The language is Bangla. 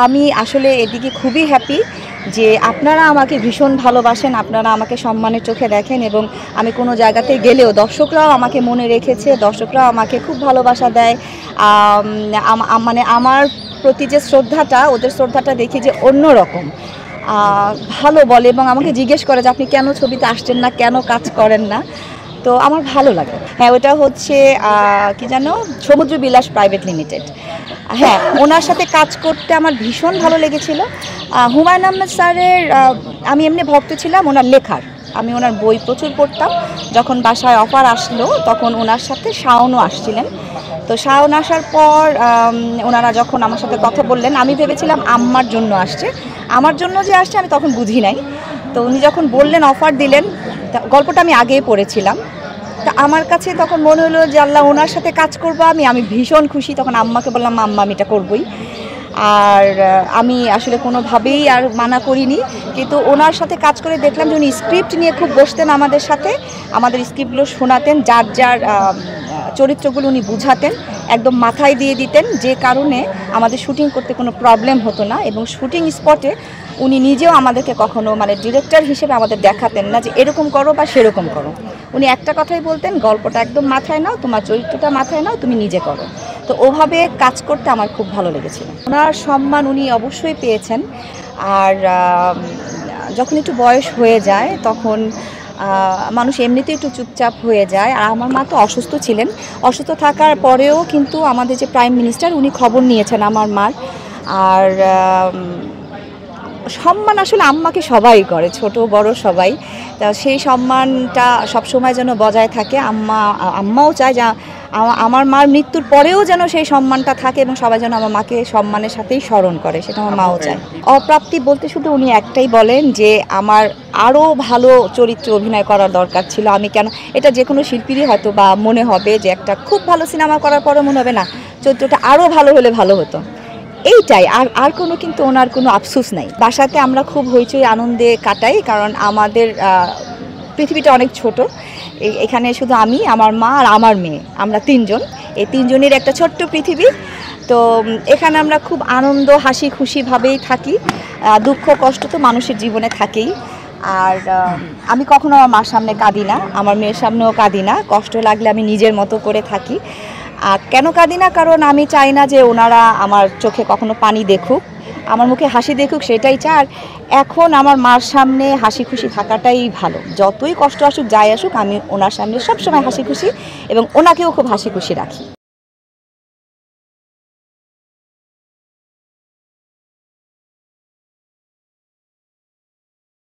আমি আসলে এদিকে খুবই হ্যাপি যে আপনারা আমাকে ভীষণ ভালোবাসেন, আপনারা আমাকে সম্মানের চোখে দেখেন এবং আমি কোনো জায়গাতে গেলেও দর্শকরাও আমাকে মনে রেখেছে, দর্শকরাও আমাকে খুব ভালোবাসা দেয়। মানে আমার প্রতি যে শ্রদ্ধাটা, ওদের শ্রদ্ধাটা দেখি যে অন্যরকম ভালো বলে এবং আমাকে জিজ্ঞেস করে যে আপনি কেন ছবিতে আসছেন না, কেন কাজ করেন না। তো আমার ভালো লাগে। হ্যাঁ, ওটা হচ্ছে কি জানো, সমুদ্র বিলাস প্রাইভেট লিমিটেড। হ্যাঁ, ওনার সাথে কাজ করতে আমার ভীষণ ভালো লেগেছিল। হুমায়ুন আহমেদ স্যারের আমি এমনি ভক্ত ছিলাম ওনার লেখার, আমি ওনার বই প্রচুর পড়তাম। যখন বাসায় অফার আসলো তখন ওনার সাথে শাওনও আসছিলেন। তো শাওন আসার পর ওনারা যখন আমার সাথে কথা বললেন, আমি ভেবেছিলাম আম্মার জন্য আসছে। আমার জন্য যে আসছে আমি তখন বুঝি নাই। তো উনি যখন বললেন, অফার দিলেন, গল্পটা আমি আগেই পড়েছিলাম। তা আমার কাছে তখন মনে হলো যে আল্লাহ, ওনার সাথে কাজ করবো আমি ভীষণ খুশি। তখন আম্মাকে বললাম, আম্মা আমি এটা করবই। আর আমি আসলে কোনোভাবেই আর মানা করিনি। কিন্তু ওনার সাথে কাজ করে দেখলাম যে উনি স্ক্রিপ্ট নিয়ে খুব বসতেন আমাদের সাথে, আমাদের স্ক্রিপ্টগুলো শোনাতেন, যার যার চরিত্রগুলো উনি বুঝাতেন, একদম মাথায় দিয়ে দিতেন, যে কারণে আমাদের শুটিং করতে কোনো প্রবলেম হতো না। এবং শুটিং স্পটে উনি নিজেও আমাদেরকে কখনো মানে ডিরেক্টর হিসেবে আমাদের দেখাতেন না যে এরকম করো বা সেরকম করো। উনি একটা কথাই বলতেন, গল্পটা একদম মাথায় নাও, তোমার চরিত্রটা মাথায় নাও, তুমি নিজে করো। তো ওভাবে কাজ করতে আমার খুব ভালো লেগেছিল। ওনার সম্মান উনি অবশ্যই পেয়েছেন। আর যখন একটু বয়স হয়ে যায় তখন মানুষ এমনিতেই একটু চুপচাপ হয়ে যায়। আর আমার মা তো অসুস্থ ছিলেন, অসুস্থ থাকার পরেও কিন্তু আমাদের যে প্রাইম মিনিস্টার, উনি খবর নিয়েছেন আমার মার। আর সম্মান আসলে আম্মাকে সবাই করে, ছোট বড় সবাই। তা সেই সম্মানটা সবসময় যেন বজায় থাকে। আম্মাও চায় যে আমার মার মৃত্যুর পরেও যেন সেই সম্মানটা থাকে এবং সবাই যেন আমার মাকে সম্মানের সাথেই স্মরণ করে, সেটা আমার মাও চায়। অপ্রাপ্তি বলতে শুধু উনি একটাই বলেন যে আমার আরও ভালো চরিত্রে অভিনয় করার দরকার ছিল। আমি কেন, এটা যে কোনো শিল্পীরই হয়তো বা মনে হবে যে একটা খুব ভালো সিনেমা করার পরে মনে হবে না চরিত্রটা আরও ভালো হলে ভালো হতো, এইটাই। আর কোনো কিন্তু ওনার কোনো আফসোস নাই। বাসাতে আমরা খুব হইচই আনন্দে কাটাই, কারণ আমাদের পৃথিবীটা অনেক ছোট। এখানে শুধু আমি, আমার মা আর আমার মেয়ে, আমরা তিনজন, এই তিনজনের একটা ছোট্ট পৃথিবী। তো এখানে আমরা খুব আনন্দ হাসি খুশিভাবেই থাকি। দুঃখ কষ্ট তো মানুষের জীবনে থাকেই। আর আমি কখনো আমার মার সামনে কাঁদি না, আমার মেয়ের সামনেও কাঁদি না। কষ্ট লাগলে আমি নিজের মতো করে থাকি। আর কেন কাঁদি না, কারণ আমি চাই না যে ওনারা আমার চোখে কখনো পানি দেখুক, আমার মুখে হাসি দেখুক, সেটাই চাই। আর এখন আমার মার সামনে হাসি খুশি থাকাটাই ভালো। যতই কষ্ট আসুক যাই আসুক, আমি ওনার সামনে সবসময় হাসি খুশি এবং ওনাকেও খুব হাসি খুশি রাখি।